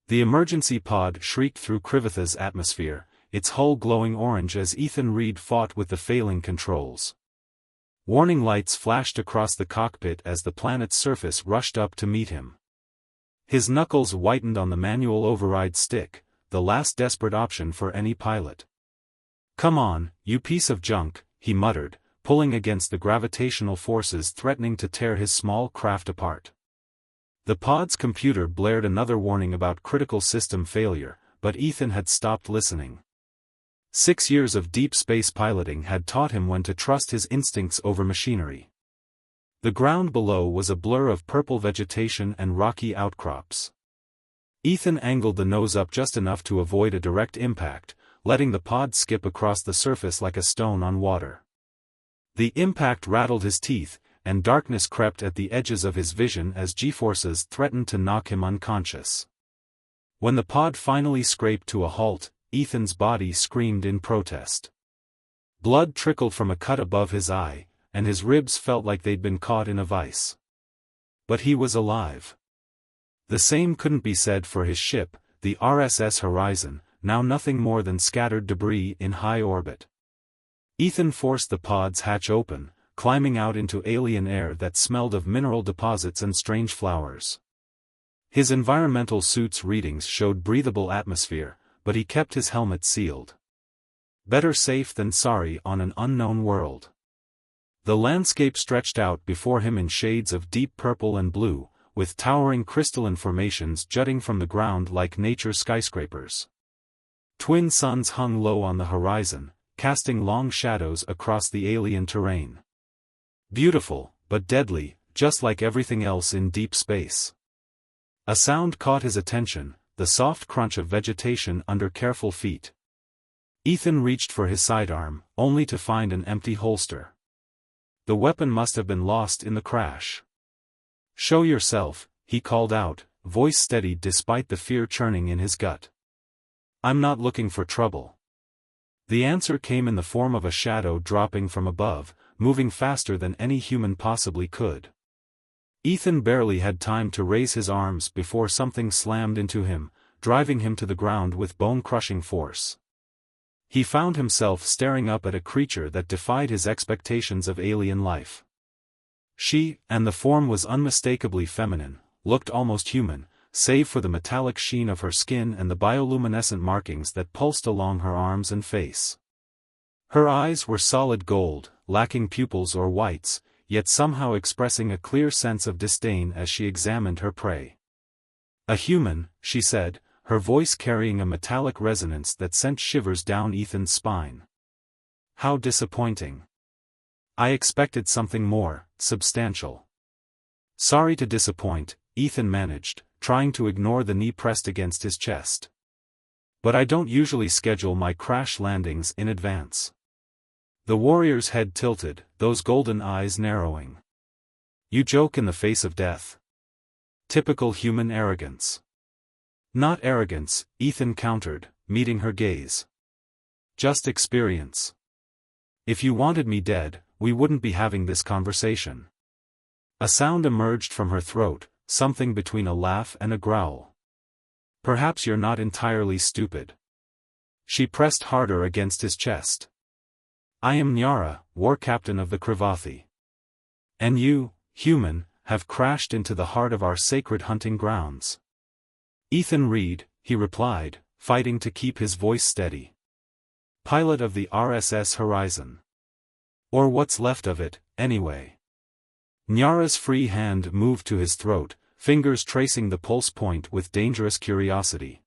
The emergency pod shrieked through Krivitha's atmosphere, its hull glowing orange as Ethan Reed fought with the failing controls. Warning lights flashed across the cockpit as the planet's surface rushed up to meet him. His knuckles whitened on the manual override stick, the last desperate option for any pilot. "Come on, you piece of junk," he muttered, pulling against the gravitational forces threatening to tear his small craft apart. The pod's computer blared another warning about critical system failure, but Ethan had stopped listening. 6 years of deep space piloting had taught him when to trust his instincts over machinery. The ground below was a blur of purple vegetation and rocky outcrops. Ethan angled the nose up just enough to avoid a direct impact, letting the pod skip across the surface like a stone on water. The impact rattled his teeth, and darkness crept at the edges of his vision as G-forces threatened to knock him unconscious. When the pod finally scraped to a halt, Ethan's body screamed in protest. Blood trickled from a cut above his eye, and his ribs felt like they'd been caught in a vice. But he was alive. The same couldn't be said for his ship, the RSS Horizon, now nothing more than scattered debris in high orbit. Ethan forced the pod's hatch open, climbing out into alien air that smelled of mineral deposits and strange flowers. His environmental suit's readings showed breathable atmosphere, but he kept his helmet sealed. Better safe than sorry on an unknown world. The landscape stretched out before him in shades of deep purple and blue, with towering crystalline formations jutting from the ground like nature's skyscrapers. Twin suns hung low on the horizon, casting long shadows across the alien terrain. Beautiful, but deadly, just like everything else in deep space. A sound caught his attention, the soft crunch of vegetation under careful feet. Ethan reached for his sidearm, only to find an empty holster. The weapon must have been lost in the crash. "Show yourself," he called out, voice steady despite the fear churning in his gut. "I'm not looking for trouble." The answer came in the form of a shadow dropping from above, moving faster than any human possibly could. Ethan barely had time to raise his arms before something slammed into him, driving him to the ground with bone-crushing force. He found himself staring up at a creature that defied his expectations of alien life. She, and the form was unmistakably feminine, looked almost human, save for the metallic sheen of her skin and the bioluminescent markings that pulsed along her arms and face. Her eyes were solid gold, lacking pupils or whites, yet somehow expressing a clear sense of disdain as she examined her prey. "A human," she said, her voice carrying a metallic resonance that sent shivers down Ethan's spine. "How disappointing. I expected something more substantial." "Sorry to disappoint," Ethan managed, trying to ignore the knee pressed against his chest. "But I don't usually schedule my crash landings in advance." The warrior's head tilted, those golden eyes narrowing. "You joke in the face of death. Typical human arrogance." "Not arrogance," Ethan countered, meeting her gaze. "Just experience. If you wanted me dead, we wouldn't be having this conversation." A sound emerged from her throat, something between a laugh and a growl. "Perhaps you're not entirely stupid." She pressed harder against his chest. "I am Nyara, war captain of the Krivathi. And you, human, have crashed into the heart of our sacred hunting grounds." "Ethan Reed," he replied, fighting to keep his voice steady. "Pilot of the RSS Horizon. Or what's left of it, anyway." Nyara's free hand moved to his throat, fingers tracing the pulse point with dangerous curiosity.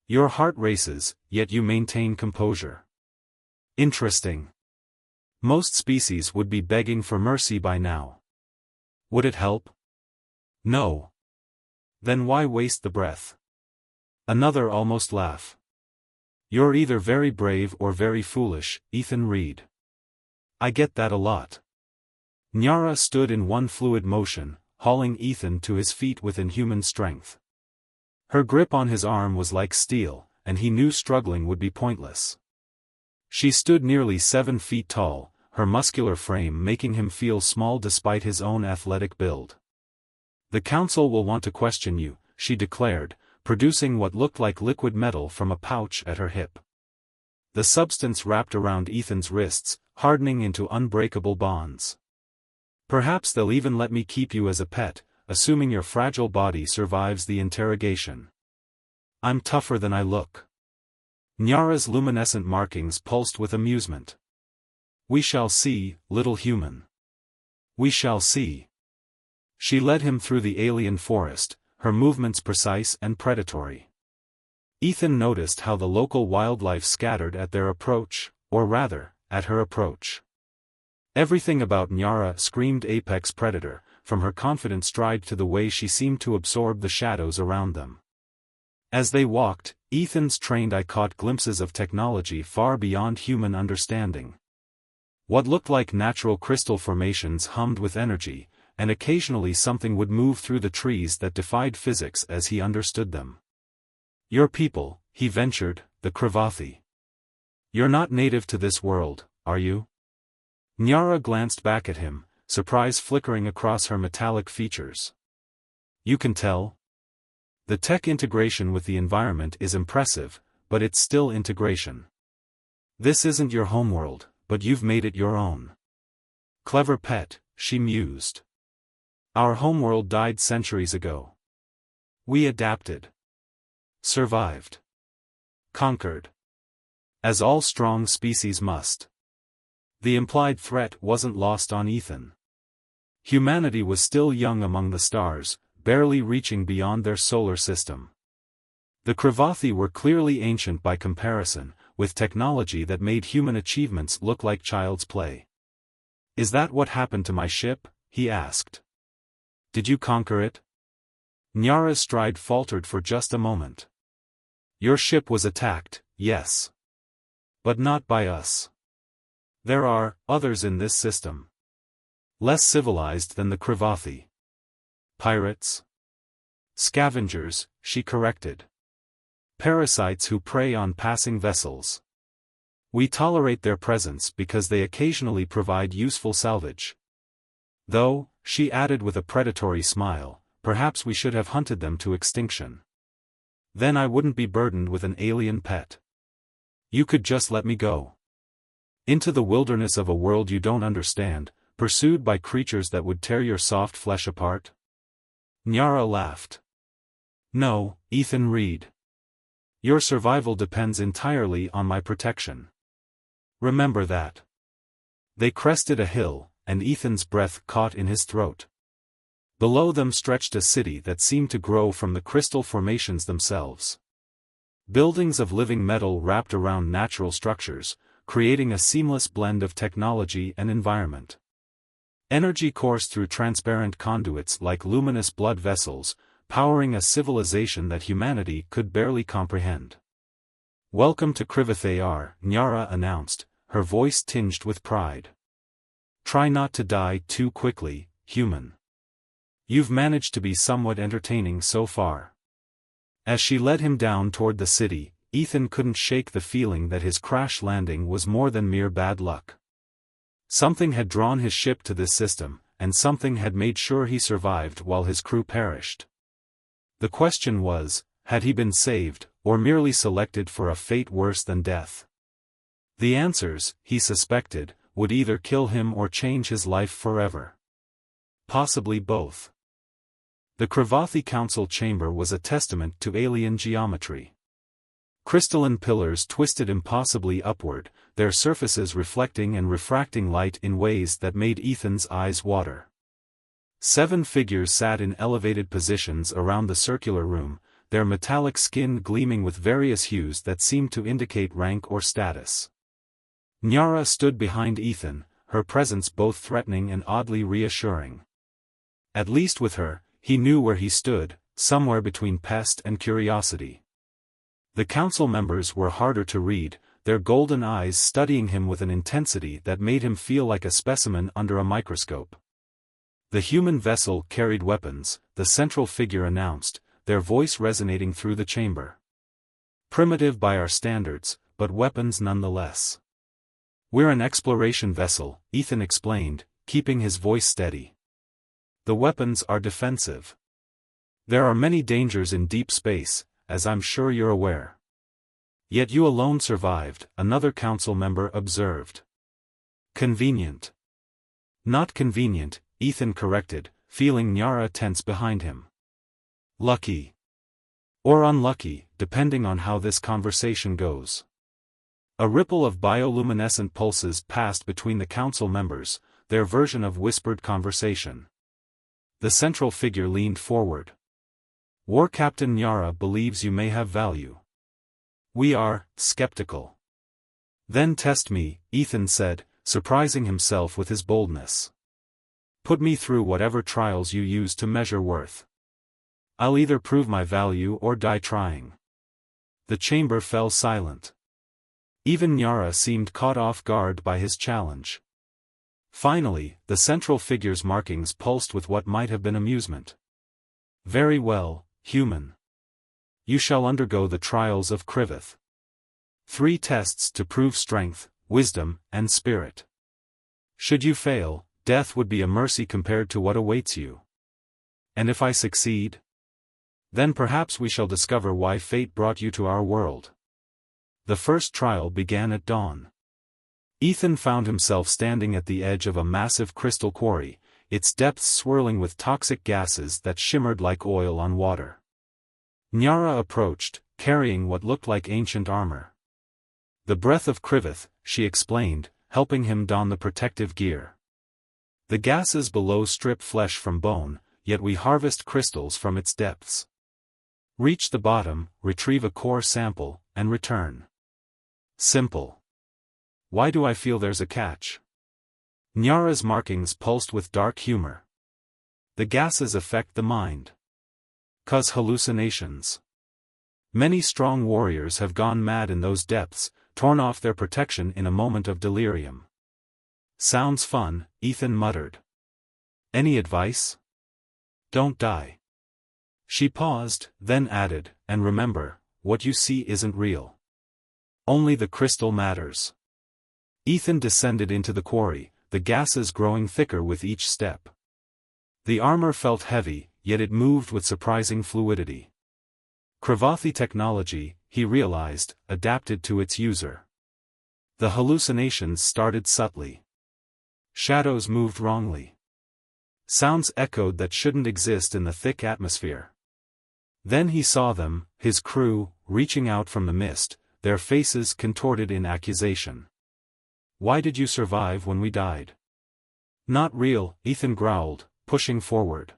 "Your heart races, yet you maintain composure. Interesting. Most species would be begging for mercy by now. Would it help? No. Then why waste the breath?" Another almost laugh. "You're either very brave or very foolish, Ethan Reed. I get that a lot." Nyara stood in one fluid motion, hauling Ethan to his feet with inhuman strength. Her grip on his arm was like steel, and he knew struggling would be pointless. She stood nearly 7 feet tall, her muscular frame making him feel small despite his own athletic build. "The council will want to question you," she declared, producing what looked like liquid metal from a pouch at her hip. The substance wrapped around Ethan's wrists, hardening into unbreakable bonds. "Perhaps they'll even let me keep you as a pet, assuming your fragile body survives the interrogation. I'm tougher than I look." Nyara's luminescent markings pulsed with amusement. "We shall see, little human. We shall see." She led him through the alien forest, her movements precise and predatory. Ethan noticed how the local wildlife scattered at their approach, or rather, at her approach. Everything about Nyara screamed apex predator, from her confident stride to the way she seemed to absorb the shadows around them. As they walked, Ethan's trained eye caught glimpses of technology far beyond human understanding. What looked like natural crystal formations hummed with energy, and occasionally something would move through the trees that defied physics as he understood them. "Your people," he ventured, "the Cravathi. You're not native to this world, are you?" Nyara glanced back at him, surprise flickering across her metallic features. "You can tell? The tech integration with the environment is impressive, but it's still integration. This isn't your homeworld, but you've made it your own." "Clever pet," she mused. "Our homeworld died centuries ago. We adapted. Survived. Conquered. As all strong species must." The implied threat wasn't lost on Ethan. Humanity was still young among the stars, barely reaching beyond their solar system. The Cravathi were clearly ancient by comparison, with technology that made human achievements look like child's play. "Is that what happened to my ship?" he asked. "Did you conquer it?" Nyara's stride faltered for just a moment. "Your ship was attacked, yes. But not by us. There are others in this system. Less civilized than the Cravathi. Pirates? Scavengers," she corrected. "Parasites who prey on passing vessels. We tolerate their presence because they occasionally provide useful salvage. Though," she added with a predatory smile, "perhaps we should have hunted them to extinction. Then I wouldn't be burdened with an alien pet. You could just let me go. Into the wilderness of a world you don't understand, pursued by creatures that would tear your soft flesh apart." Nyara laughed. "No, Ethan Reed. Your survival depends entirely on my protection. Remember that." They crested a hill, and Ethan's breath caught in his throat. Below them stretched a city that seemed to grow from the crystal formations themselves. Buildings of living metal wrapped around natural structures, creating a seamless blend of technology and environment. Energy coursed through transparent conduits like luminous blood vessels, powering a civilization that humanity could barely comprehend. "Welcome to Krivathayar," Nyara announced, her voice tinged with pride. "Try not to die too quickly, human. You've managed to be somewhat entertaining so far." As she led him down toward the city, Ethan couldn't shake the feeling that his crash landing was more than mere bad luck. Something had drawn his ship to this system, and something had made sure he survived while his crew perished. The question was, had he been saved, or merely selected for a fate worse than death? The answers, he suspected, would either kill him or change his life forever. Possibly both. The Cravathi Council chamber was a testament to alien geometry. Crystalline pillars twisted impossibly upward, their surfaces reflecting and refracting light in ways that made Ethan's eyes water. 7 figures sat in elevated positions around the circular room, their metallic skin gleaming with various hues that seemed to indicate rank or status. Nyara stood behind Ethan, her presence both threatening and oddly reassuring. At least with her, he knew where he stood, somewhere between pest and curiosity. The council members were harder to read, their golden eyes studying him with an intensity that made him feel like a specimen under a microscope. The human vessel carried weapons, the central figure announced, their voice resonating through the chamber. Primitive by our standards, but weapons nonetheless. "We're an exploration vessel," Ethan explained, keeping his voice steady. "The weapons are defensive. There are many dangers in deep space, as I'm sure you're aware. Yet you alone survived, another council member observed. Convenient. Not convenient, Ethan corrected, feeling Nyara tense behind him. Lucky. Or unlucky, depending on how this conversation goes. A ripple of bioluminescent pulses passed between the council members, their version of whispered conversation. The central figure leaned forward. War Captain Nyara believes you may have value. We are skeptical. Then test me, Ethan said, surprising himself with his boldness. Put me through whatever trials you use to measure worth. I'll either prove my value or die trying. The chamber fell silent. Even Nyara seemed caught off guard by his challenge. Finally, the central figure's markings pulsed with what might have been amusement. Very well, human. You shall undergo the trials of Krivith. 3 tests to prove strength, wisdom, and spirit. Should you fail, death would be a mercy compared to what awaits you. And if I succeed? Then perhaps we shall discover why fate brought you to our world. The first trial began at dawn. Ethan found himself standing at the edge of a massive crystal quarry, its depths swirling with toxic gases that shimmered like oil on water. Nyara approached, carrying what looked like ancient armor. The breath of Krivith, she explained, helping him don the protective gear. The gases below strip flesh from bone, yet we harvest crystals from its depths. Reach the bottom, retrieve a core sample, and return. Simple. Why do I feel there's a catch? Nyara's markings pulsed with dark humor. The gases affect the mind. 'Cause hallucinations. Many strong warriors have gone mad in those depths, torn off their protection in a moment of delirium. Sounds fun, Ethan muttered. Any advice? Don't die. She paused, then added, and remember, what you see isn't real. Only the crystal matters. Ethan descended into the quarry, the gases growing thicker with each step. The armor felt heavy, yet it moved with surprising fluidity. Kravathi technology, he realized, adapted to its user. The hallucinations started subtly. Shadows moved wrongly. Sounds echoed that shouldn't exist in the thick atmosphere. Then he saw them, his crew, reaching out from the mist, their faces contorted in accusation. Why did you survive when we died? Not real, Ethan growled, pushing forward.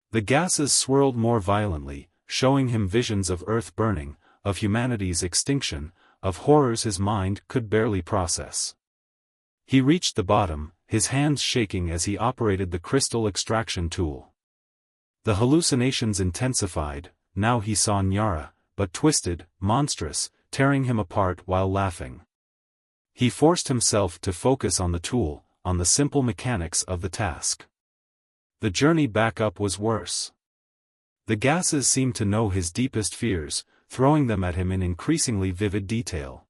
The gases swirled more violently, showing him visions of Earth burning, of humanity's extinction, of horrors his mind could barely process. He reached the bottom, his hands shaking as he operated the crystal extraction tool. The hallucinations intensified, now he saw Nyara, but twisted, monstrous, tearing him apart while laughing. He forced himself to focus on the tool, on the simple mechanics of the task. The journey back up was worse. The gases seemed to know his deepest fears, throwing them at him in increasingly vivid detail.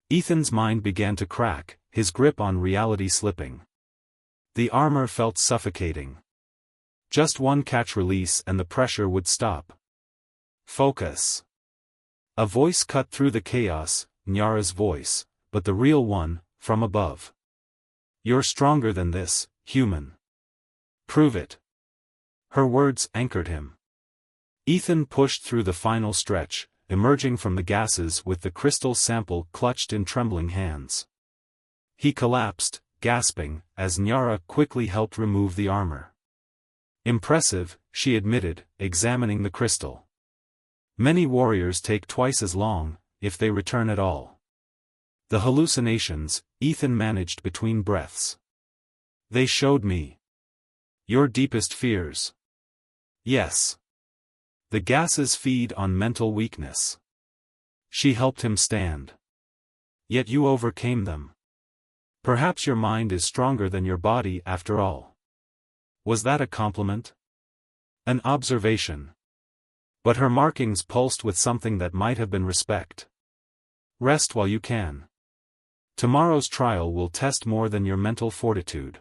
Ethan's mind began to crack, his grip on reality slipping. The armor felt suffocating. Just one catch release and the pressure would stop. Focus. A voice cut through the chaos, Nyara's voice, but the real one, from above. You're stronger than this, human. Prove it. Her words anchored him. Ethan pushed through the final stretch, emerging from the gases with the crystal sample clutched in trembling hands. He collapsed, gasping, as Nyara quickly helped remove the armor. Impressive, she admitted, examining the crystal. Many warriors take twice as long, if they return at all. The hallucinations, Ethan managed between breaths. They showed me your deepest fears. Yes. The gases feed on mental weakness. She helped him stand. Yet you overcame them. Perhaps your mind is stronger than your body after all. Was that a compliment? An observation. But her markings pulsed with something that might have been respect. Rest while you can. Tomorrow's trial will test more than your mental fortitude.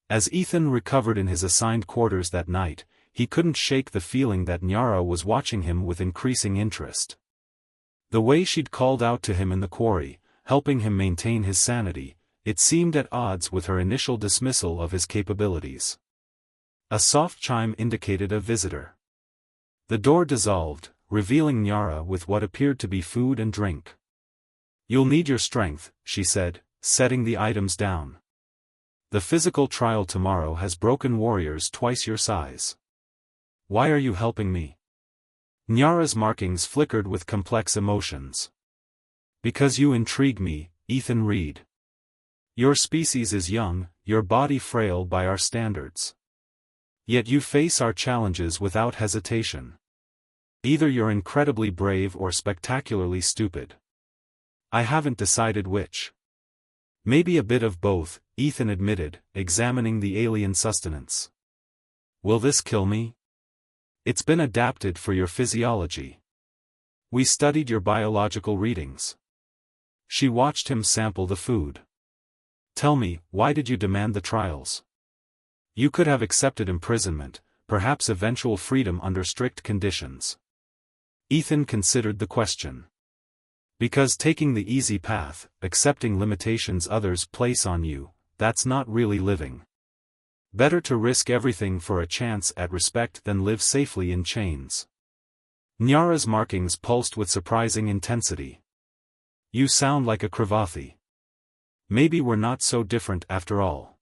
As Ethan recovered in his assigned quarters that night, he couldn't shake the feeling that Nyara was watching him with increasing interest. The way she'd called out to him in the quarry, helping him maintain his sanity, it seemed at odds with her initial dismissal of his capabilities. A soft chime indicated a visitor. The door dissolved, revealing Nyara with what appeared to be food and drink. "You'll need your strength," she said, setting the items down. "The physical trial tomorrow has broken warriors twice your size. Why are you helping me?" Nyara's markings flickered with complex emotions. "Because you intrigue me, Ethan Reed. Your species is young, your body frail by our standards. Yet you face our challenges without hesitation. Either you're incredibly brave or spectacularly stupid. I haven't decided which." "Maybe a bit of both," Ethan admitted, examining the alien sustenance. "Will this kill me?" "It's been adapted for your physiology. We studied your biological readings." She watched him sample the food. "Tell me, why did you demand the trials? You could have accepted imprisonment, perhaps eventual freedom under strict conditions." Ethan considered the question. "Because taking the easy path, accepting limitations others place on you, that's not really living. Better to risk everything for a chance at respect than live safely in chains." Nyara's markings pulsed with surprising intensity. "You sound like a Kravathi. Maybe we're not so different after all."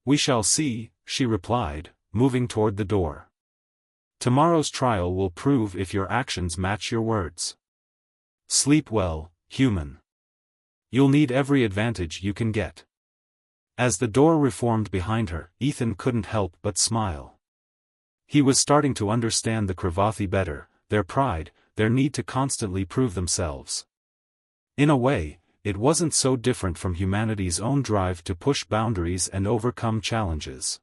"We shall see," she replied, moving toward the door. "Tomorrow's trial will prove if your actions match your words. Sleep well, human. You'll need every advantage you can get." As the door reformed behind her, Ethan couldn't help but smile. He was starting to understand the Kravathi better, their pride, their need to constantly prove themselves. In a way, it wasn't so different from humanity's own drive to push boundaries and overcome challenges.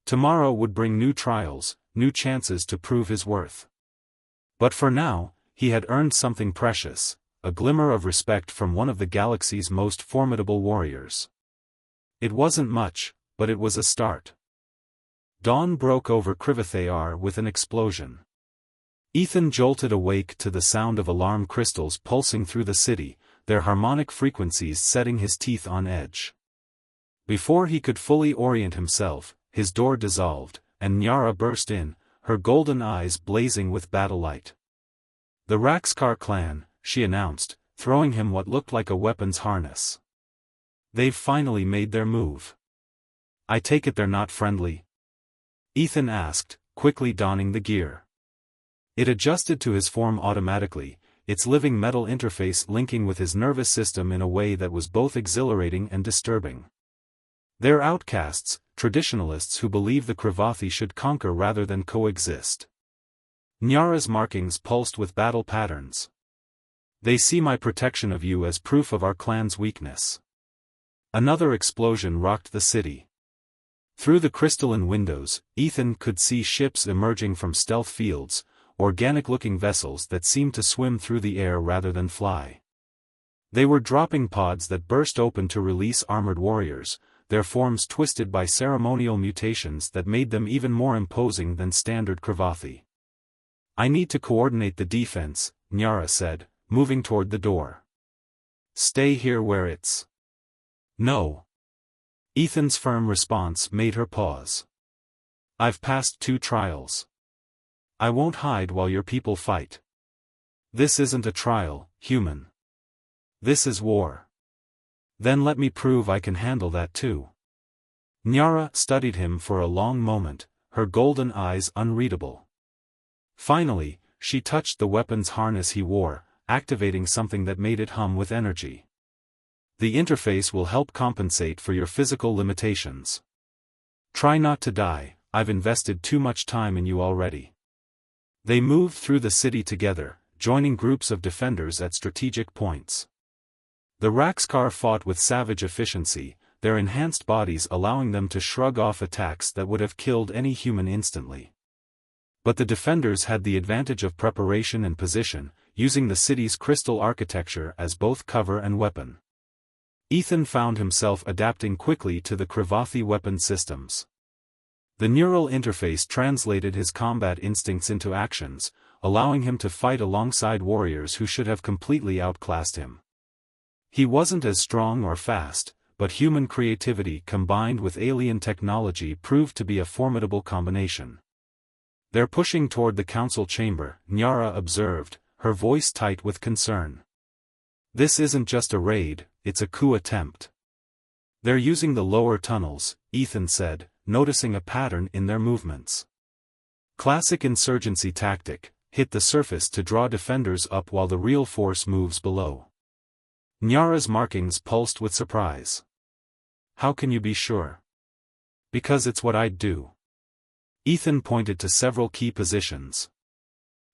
Tomorrow would bring new trials, new chances to prove his worth. But for now, he had earned something precious, a glimmer of respect from one of the galaxy's most formidable warriors. It wasn't much, but it was a start. Dawn broke over Krivathayar with an explosion. Ethan jolted awake to the sound of alarm crystals pulsing through the city, their harmonic frequencies setting his teeth on edge. Before he could fully orient himself, his door dissolved, and Nyara burst in, her golden eyes blazing with battle light. "The Raxkar clan," she announced, throwing him what looked like a weapons harness. "They've finally made their move. I take it they're not friendly?" Ethan asked, quickly donning the gear. It adjusted to his form automatically, its living metal interface linking with his nervous system in a way that was both exhilarating and disturbing. "They're outcasts, traditionalists who believe the Kravathi should conquer rather than coexist." Nyara's markings pulsed with battle patterns. "They see my protection of you as proof of our clan's weakness." Another explosion rocked the city. Through the crystalline windows, Ethan could see ships emerging from stealth fields, organic-looking vessels that seemed to swim through the air rather than fly. They were dropping pods that burst open to release armored warriors, their forms twisted by ceremonial mutations that made them even more imposing than standard Kravathi. "I need to coordinate the defense," Nyara said, moving toward the door. "Stay here where it's..." "No." Ethan's firm response made her pause. "I've passed 2 trials. I won't hide while your people fight. This isn't a trial, human. This is war. Then let me prove I can handle that too." Nyara studied him for a long moment, her golden eyes unreadable. Finally, she touched the weapon's harness he wore, activating something that made it hum with energy. "The interface will help compensate for your physical limitations. Try not to die, I've invested too much time in you already." They moved through the city together, joining groups of defenders at strategic points. The Raxkar fought with savage efficiency, their enhanced bodies allowing them to shrug off attacks that would have killed any human instantly. But the defenders had the advantage of preparation and position, using the city's crystal architecture as both cover and weapon. Ethan found himself adapting quickly to the Kravathi weapon systems. The neural interface translated his combat instincts into actions, allowing him to fight alongside warriors who should have completely outclassed him. He wasn't as strong or fast, but human creativity combined with alien technology proved to be a formidable combination. "They're pushing toward the council chamber," Nyara observed, her voice tight with concern. "This isn't just a raid, it's a coup attempt." "They're using the lower tunnels," Ethan said, noticing a pattern in their movements. "Classic insurgency tactic, hit the surface to draw defenders up while the real force moves below." Nyara's markings pulsed with surprise. "How can you be sure?" "Because it's what I'd do." Ethan pointed to several key positions.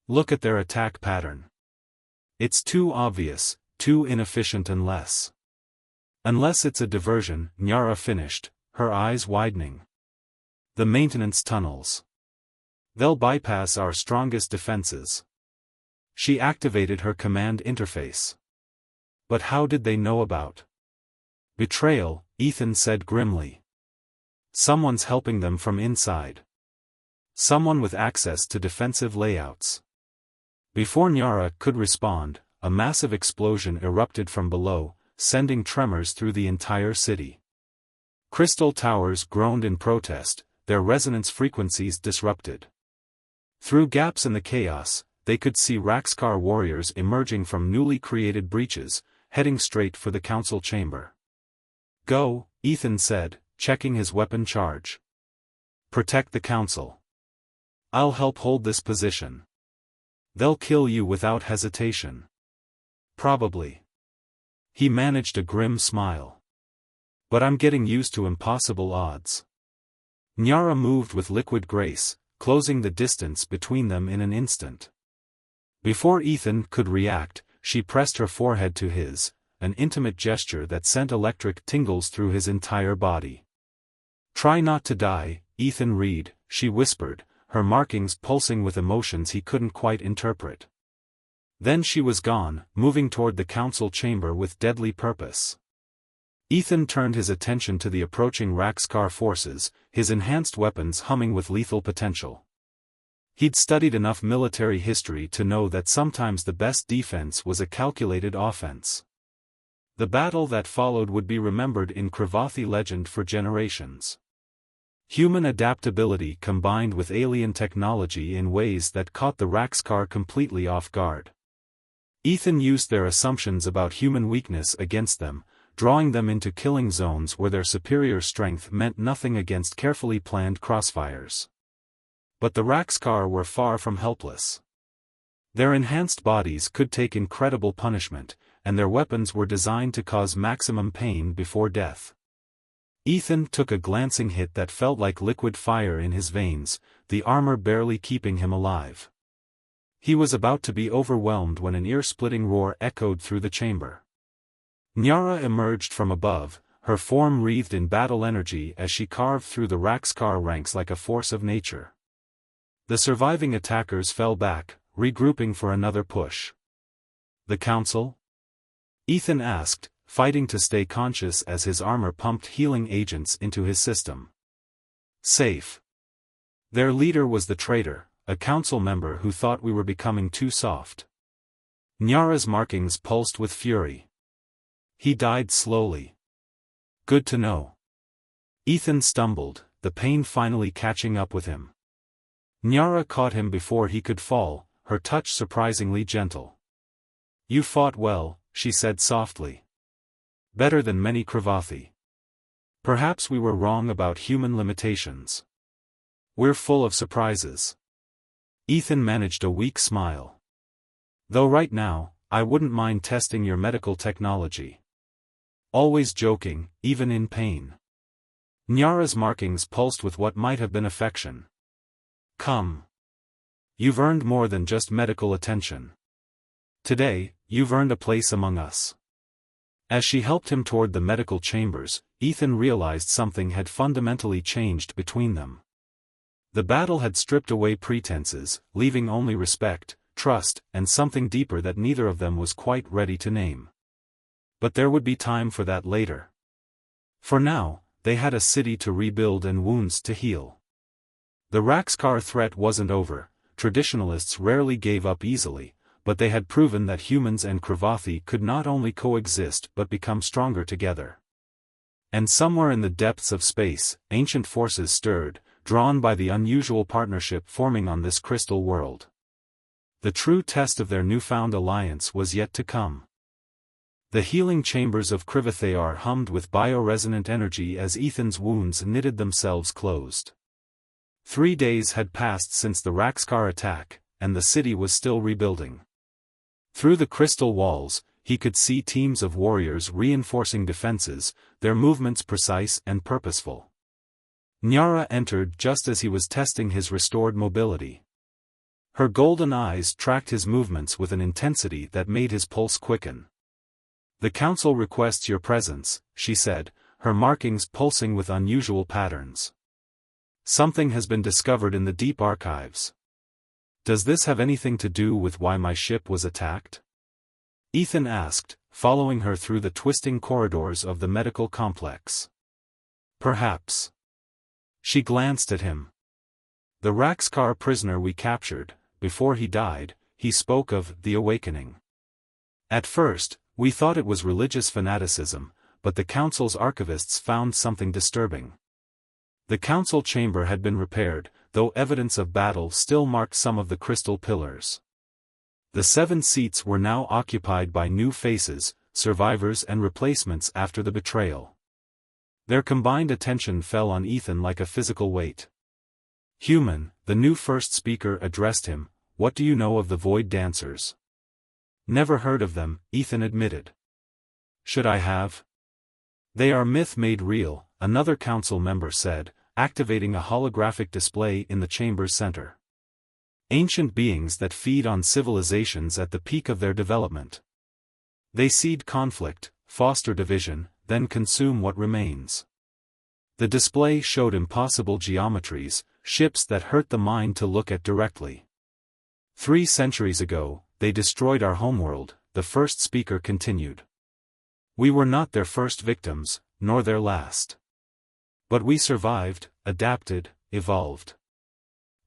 "Look at their attack pattern. It's too obvious, too inefficient unless it's a diversion," Nyara finished, her eyes widening. "The maintenance tunnels. They'll bypass our strongest defenses." She activated her command interface. "But how did they know about betrayal?" Ethan said grimly. "Someone's helping them from inside. Someone with access to defensive layouts." Before Nyara could respond, a massive explosion erupted from below, sending tremors through the entire city. Crystal towers groaned in protest, their resonance frequencies disrupted. Through gaps in the chaos, they could see Raxkar warriors emerging from newly created breaches, heading straight for the council chamber. "Go," Ethan said, checking his weapon charge. "Protect the council. I'll help hold this position. They'll kill you without hesitation." "Probably." He managed a grim smile. "But I'm getting used to impossible odds." Nyara moved with liquid grace, closing the distance between them in an instant. Before Ethan could react, she pressed her forehead to his, an intimate gesture that sent electric tingles through his entire body. "Try not to die, Ethan Reed," she whispered, her markings pulsing with emotions he couldn't quite interpret. Then she was gone, moving toward the council chamber with deadly purpose. Ethan turned his attention to the approaching Raxkar forces, his enhanced weapons humming with lethal potential. He'd studied enough military history to know that sometimes the best defense was a calculated offense. The battle that followed would be remembered in Cravathi legend for generations. Human adaptability combined with alien technology in ways that caught the Raxkar completely off guard. Ethan used their assumptions about human weakness against them, drawing them into killing zones where their superior strength meant nothing against carefully planned crossfires. But the Raxkar were far from helpless. Their enhanced bodies could take incredible punishment, and their weapons were designed to cause maximum pain before death. Ethan took a glancing hit that felt like liquid fire in his veins, the armor barely keeping him alive. He was about to be overwhelmed when an ear-splitting roar echoed through the chamber. Nyara emerged from above, her form wreathed in battle energy as she carved through the Raxkar ranks like a force of nature. The surviving attackers fell back, regrouping for another push. "The council?" Ethan asked, fighting to stay conscious as his armor pumped healing agents into his system. "Safe. Their leader was the traitor, a council member who thought we were becoming too soft." Nyara's markings pulsed with fury. "He died slowly." "Good to know." Ethan stumbled, the pain finally catching up with him. Nyara caught him before he could fall, her touch surprisingly gentle. "You fought well," she said softly. "Better than many Cravathi. Perhaps we were wrong about human limitations. We're full of surprises." Ethan managed a weak smile. "Though right now, I wouldn't mind testing your medical technology." Always joking, even in pain. Nyara's markings pulsed with what might have been affection. "Come. You've earned more than just medical attention. Today, you've earned a place among us." As she helped him toward the medical chambers, Ethan realized something had fundamentally changed between them. The battle had stripped away pretenses, leaving only respect, trust, and something deeper that neither of them was quite ready to name. But there would be time for that later. For now, they had a city to rebuild and wounds to heal. The Raxkar threat wasn't over. Traditionalists rarely gave up easily, but they had proven that humans and Kravathi could not only coexist but become stronger together. And somewhere in the depths of space, ancient forces stirred, drawn by the unusual partnership forming on this crystal world. The true test of their newfound alliance was yet to come. The healing chambers of Krivathayar hummed with bioresonant energy as Ethan's wounds knitted themselves closed. 3 days had passed since the Raxkar attack, and the city was still rebuilding. Through the crystal walls, he could see teams of warriors reinforcing defenses, their movements precise and purposeful. Nyara entered just as he was testing his restored mobility. Her golden eyes tracked his movements with an intensity that made his pulse quicken. "The council requests your presence," she said, her markings pulsing with unusual patterns. "Something has been discovered in the deep archives. Does this have anything to do with why my ship was attacked?" Ethan asked, following her through the twisting corridors of the medical complex. "Perhaps." She glanced at him. "The Raxkar prisoner we captured, before he died, he spoke of the awakening. At first, we thought it was religious fanaticism, but the council's archivists found something disturbing. The council chamber had been repaired, though evidence of battle still marked some of the crystal pillars. The 7 seats were now occupied by new faces, survivors and replacements after the betrayal. Their combined attention fell on Ethan like a physical weight. "Human," the new first speaker addressed him, "what do you know of the Void Dancers?" "Never heard of them," Ethan admitted. "Should I have?" "They are myth made real," another council member said, activating a holographic display in the chamber's center. "Ancient beings that feed on civilizations at the peak of their development. They seed conflict, foster division, then consume what remains." The display showed impossible geometries, ships that hurt the mind to look at directly. "3 centuries ago, they destroyed our homeworld," the first speaker continued. "We were not their first victims, nor their last. But we survived, adapted, evolved.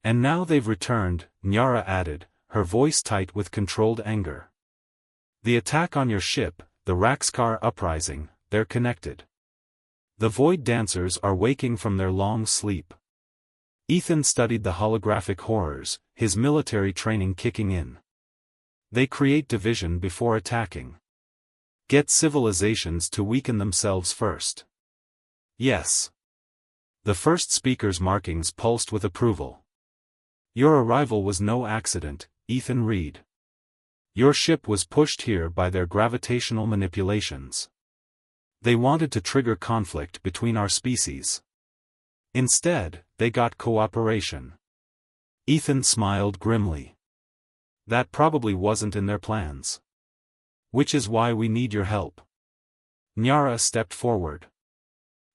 And now they've returned," Nyara added, her voice tight with controlled anger. "The attack on your ship, the Raxkar uprising, they're connected. The Void Dancers are waking from their long sleep." Ethan studied the holographic horrors, his military training kicking in. "They create division before attacking. Get civilizations to weaken themselves first." "Yes." The first speaker's markings pulsed with approval. "Your arrival was no accident, Ethan Reed. Your ship was pushed here by their gravitational manipulations. They wanted to trigger conflict between our species. Instead, they got cooperation." Ethan smiled grimly. "That probably wasn't in their plans. Which is why we need your help." Nyara stepped forward.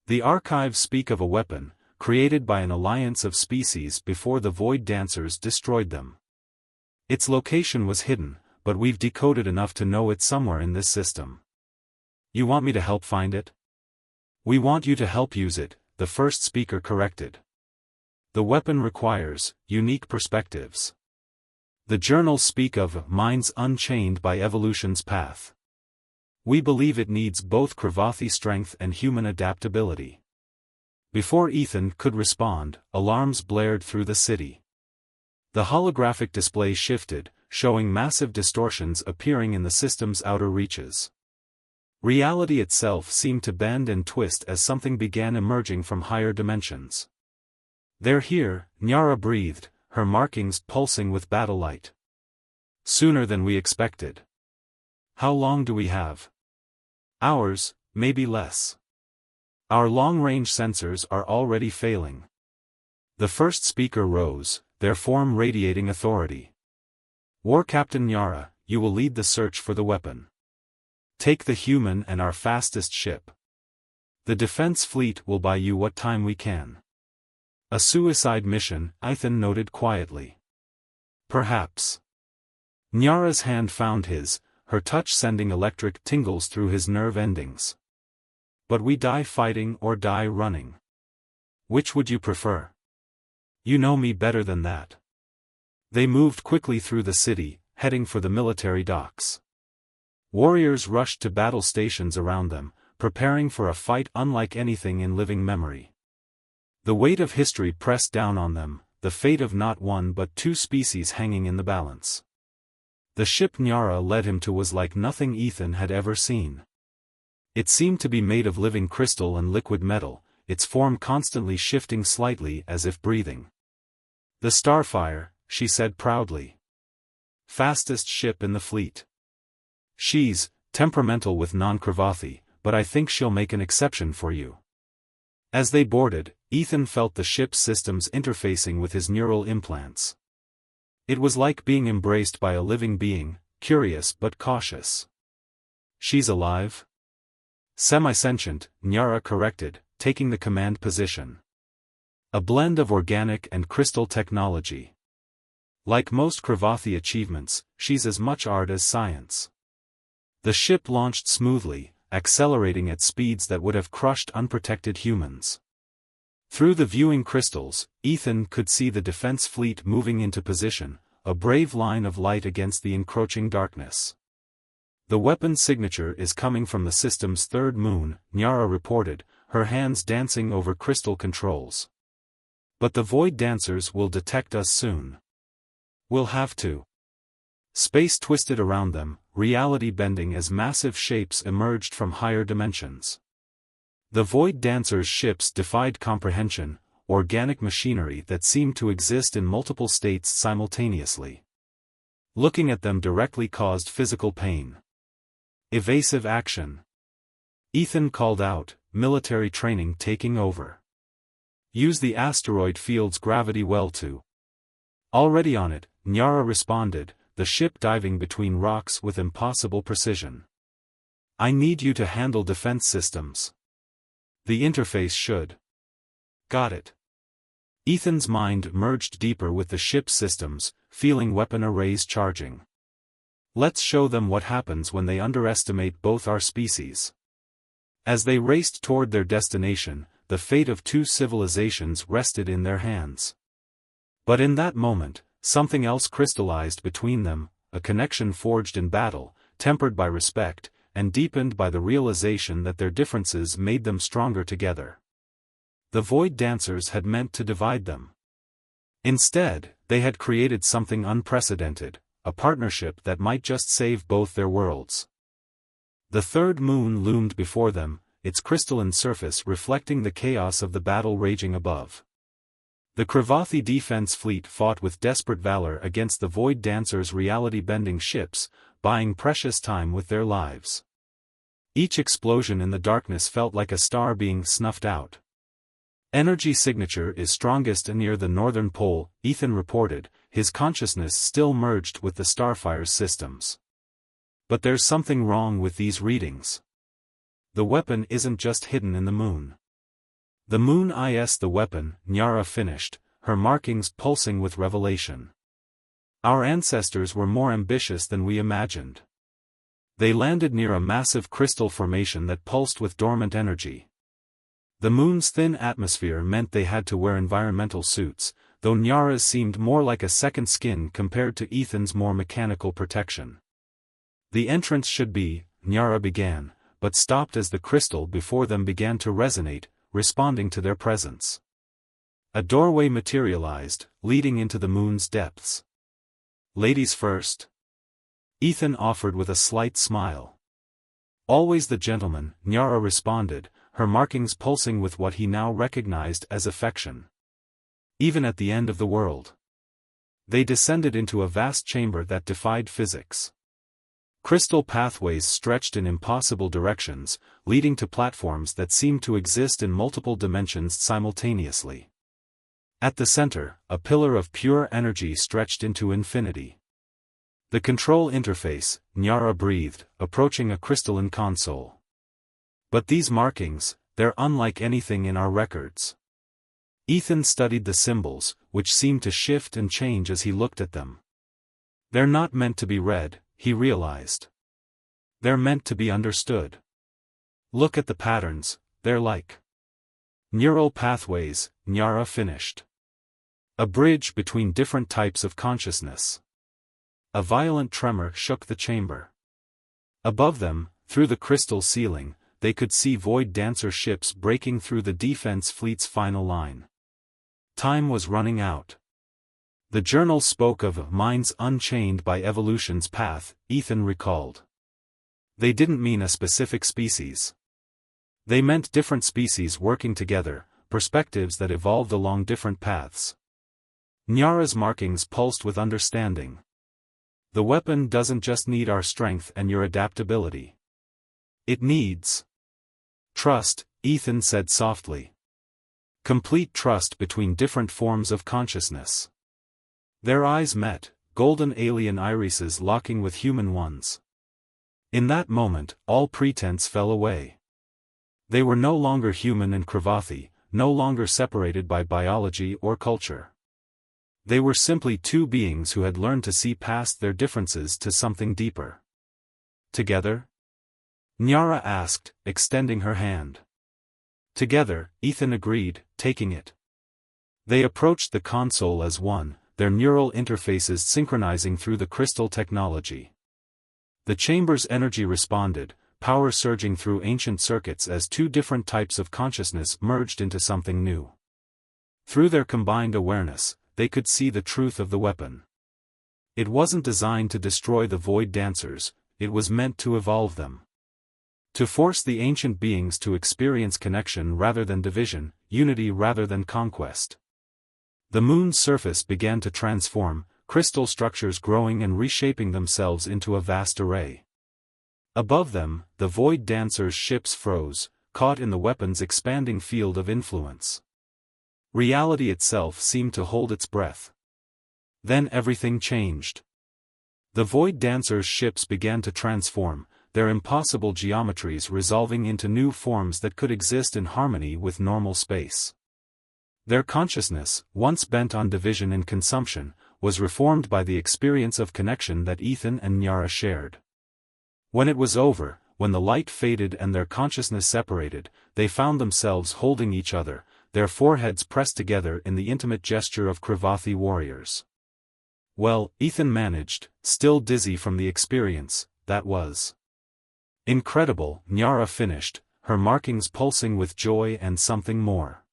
"The archives speak of a weapon, created by an alliance of species before the Void Dancers destroyed them. Its location was hidden, but we've decoded enough to know it's somewhere in this system. You want me to help find it?" "We want you to help use it," the first speaker corrected. "The weapon requires unique perspectives. The journals speak of minds unchained by evolution's path. We believe it needs both Kravathi strength and human adaptability." Before Ethan could respond, alarms blared through the city. The holographic display shifted, showing massive distortions appearing in the system's outer reaches. Reality itself seemed to bend and twist as something began emerging from higher dimensions. "They're here," Nyara breathed, her markings pulsing with battle light. "Sooner than we expected. How long do we have?" "Hours, maybe less. Our long-range sensors are already failing." The first speaker rose, their form radiating authority. "War Captain Nyara, you will lead the search for the weapon. Take the human and our fastest ship. The defense fleet will buy you what time we can." "A suicide mission," Ethan noted quietly. "Perhaps." Nyara's hand found his, her touch sending electric tingles through his nerve endings. "But we die fighting or die running. Which would you prefer?" You know me better than that. They moved quickly through the city, heading for the military docks. Warriors rushed to battle stations around them, preparing for a fight unlike anything in living memory. The weight of history pressed down on them, the fate of not one but two species hanging in the balance. The ship Nyara led him to was like nothing Ethan had ever seen. It seemed to be made of living crystal and liquid metal, its form constantly shifting slightly as if breathing. "The Starfire," she said proudly. "Fastest ship in the fleet. She's temperamental with non-Kravathi, but I think she'll make an exception for you." As they boarded, Ethan felt the ship's systems interfacing with his neural implants. It was like being embraced by a living being, curious but cautious. "She's alive?" "Semi-sentient," Nyara corrected, taking the command position. "A blend of organic and crystal technology. Like most Kravathi achievements, she's as much art as science." The ship launched smoothly, accelerating at speeds that would have crushed unprotected humans. Through the viewing crystals, Ethan could see the defense fleet moving into position, a brave line of light against the encroaching darkness. "The weapon signature is coming from the system's third moon," Nyara reported, her hands dancing over crystal controls. "But the Void Dancers will detect us soon. We'll have to." Space twisted around them, reality bending as massive shapes emerged from higher dimensions. The Void Dancers' ships defied comprehension, organic machinery that seemed to exist in multiple states simultaneously. Looking at them directly caused physical pain. "Evasive action," Ethan called out, military training taking over. "Use the asteroid field's gravity well to." "Already on it," Nyara responded, the ship diving between rocks with impossible precision. "I need you to handle defense systems. The interface should." "Got it." Ethan's mind merged deeper with the ship's systems, feeling weapon arrays charging. "Let's show them what happens when they underestimate both our species." As they raced toward their destination, the fate of two civilizations rested in their hands. But in that moment, something else crystallized between them, a connection forged in battle, tempered by respect, and deepened by the realization that their differences made them stronger together. The Void Dancers had meant to divide them. Instead, they had created something unprecedented, a partnership that might just save both their worlds. The third moon loomed before them, its crystalline surface reflecting the chaos of the battle raging above. The Kravathi defense fleet fought with desperate valor against the Void Dancers' reality-bending ships, buying precious time with their lives. Each explosion in the darkness felt like a star being snuffed out. "Energy signature is strongest near the northern pole," Ethan reported, his consciousness still merged with the Starfire's systems. "But there's something wrong with these readings. The weapon isn't just hidden in the moon." "The moon is the weapon," Nyara finished, her markings pulsing with revelation. "Our ancestors were more ambitious than we imagined. They landed near a massive crystal formation that pulsed with dormant energy. The moon's thin atmosphere meant they had to wear environmental suits, though Nyara's seemed more like a second skin compared to Ethan's more mechanical protection. "The entrance should be," Nyara began, but stopped as the crystal before them began to resonate, responding to their presence. A doorway materialized, leading into the moon's depths. "Ladies first," Ethan offered with a slight smile. "Always the gentleman," Nyara responded, her markings pulsing with what he now recognized as affection. Even at the end of the world. They descended into a vast chamber that defied physics. Crystal pathways stretched in impossible directions, leading to platforms that seemed to exist in multiple dimensions simultaneously. At the center, a pillar of pure energy stretched into infinity. "The control interface," Nyara breathed, approaching a crystalline console. "But these markings, they're unlike anything in our records." Ethan studied the symbols, which seemed to shift and change as he looked at them. "They're not meant to be read," he realized. "They're meant to be understood. Look at the patterns, they're like neural pathways," Nyara finished. A bridge between different types of consciousness. A violent tremor shook the chamber. Above them, through the crystal ceiling, they could see Void Dancer ships breaking through the defense fleet's final line. Time was running out. The journal spoke of minds unchained by evolution's path, Ethan recalled. They didn't mean a specific species. They meant different species working together, perspectives that evolved along different paths. Nyara's markings pulsed with understanding. The weapon doesn't just need our strength and your adaptability. It needs trust, Ethan said softly. Complete trust between different forms of consciousness. Their eyes met, golden alien irises locking with human ones. In that moment, all pretense fell away. They were no longer human and Kravathi, no longer separated by biology or culture. They were simply two beings who had learned to see past their differences to something deeper. Together? Nyara asked, extending her hand. Together, Ethan agreed, taking it. They approached the console as one, their neural interfaces synchronizing through the crystal technology. The chamber's energy responded, power surging through ancient circuits as two different types of consciousness merged into something new. Through their combined awareness, they could see the truth of the weapon. It wasn't designed to destroy the Void Dancers, it was meant to evolve them. To force the ancient beings to experience connection rather than division, unity rather than conquest. The moon's surface began to transform, crystal structures growing and reshaping themselves into a vast array. Above them, the Void Dancers' ships froze, caught in the weapon's expanding field of influence. Reality itself seemed to hold its breath. Then everything changed. The Void Dancers' ships began to transform, their impossible geometries resolving into new forms that could exist in harmony with normal space. Their consciousness, once bent on division and consumption, was reformed by the experience of connection that Ethan and Nyara shared. When it was over, when the light faded and their consciousness separated, they found themselves holding each other, their foreheads pressed together in the intimate gesture of Kravathi warriors. Well, Ethan managed, still dizzy from the experience, that was incredible, Nyara finished, her markings pulsing with joy and something more.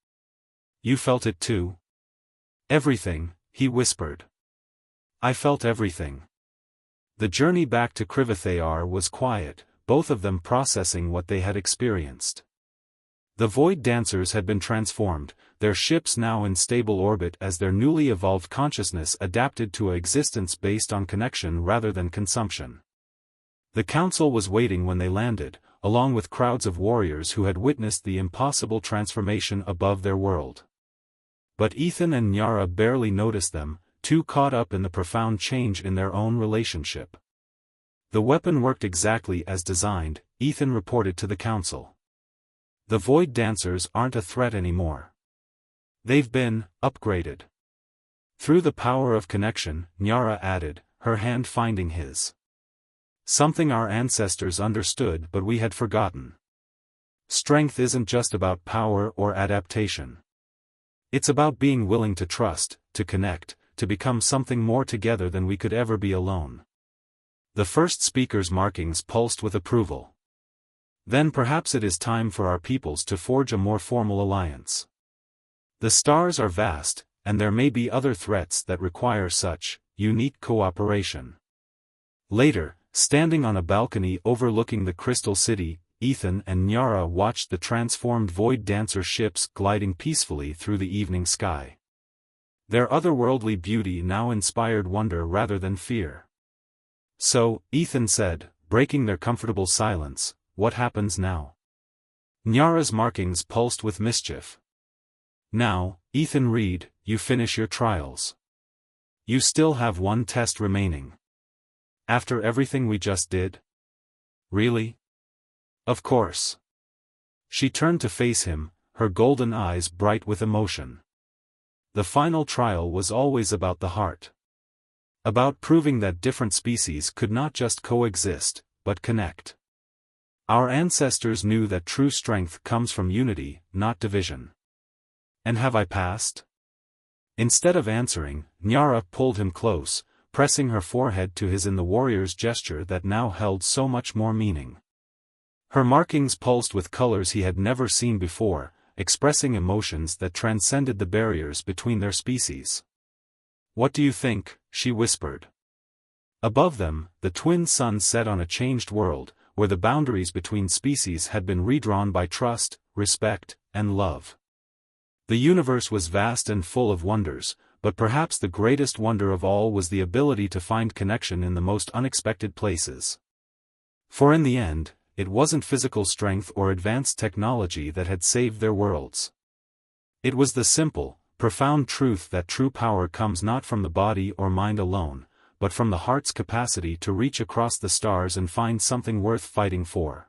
You felt it too? Everything, he whispered. I felt everything. The journey back to Krivathayar was quiet, both of them processing what they had experienced. The Void Dancers had been transformed, their ships now in stable orbit as their newly evolved consciousness adapted to an existence based on connection rather than consumption. The council was waiting when they landed, along with crowds of warriors who had witnessed the impossible transformation above their world. But Ethan and Nyara barely noticed them, too caught up in the profound change in their own relationship. The weapon worked exactly as designed, Ethan reported to the council. The Void Dancers aren't a threat anymore. They've been upgraded. Through the power of connection, Nyara added, her hand finding his. Something our ancestors understood but we had forgotten. Strength isn't just about power or adaptation. It's about being willing to trust, to connect, to become something more together than we could ever be alone. The first speaker's markings pulsed with approval. Then perhaps it is time for our peoples to forge a more formal alliance. The stars are vast, and there may be other threats that require such unique cooperation. Later, standing on a balcony overlooking the Crystal City, Ethan and Nyara watched the transformed Void Dancer ships gliding peacefully through the evening sky. Their otherworldly beauty now inspired wonder rather than fear. So, Ethan said, breaking their comfortable silence, what happens now? Nyara's markings pulsed with mischief. Now, Ethan Reed, you finish your trials. You still have one test remaining. After everything we just did? Really? Of course. She turned to face him, her golden eyes bright with emotion. The final trial was always about the heart. About proving that different species could not just coexist, but connect. Our ancestors knew that true strength comes from unity, not division. And have I passed? Instead of answering, Nyara pulled him close, pressing her forehead to his in the warrior's gesture that now held so much more meaning. Her markings pulsed with colors he had never seen before, expressing emotions that transcended the barriers between their species. "What do you think?" she whispered. Above them, the twin suns set on a changed world, where the boundaries between species had been redrawn by trust, respect, and love. The universe was vast and full of wonders, but perhaps the greatest wonder of all was the ability to find connection in the most unexpected places. For in the end, it wasn't physical strength or advanced technology that had saved their worlds. It was the simple, profound truth that true power comes not from the body or mind alone, but from the heart's capacity to reach across the stars and find something worth fighting for.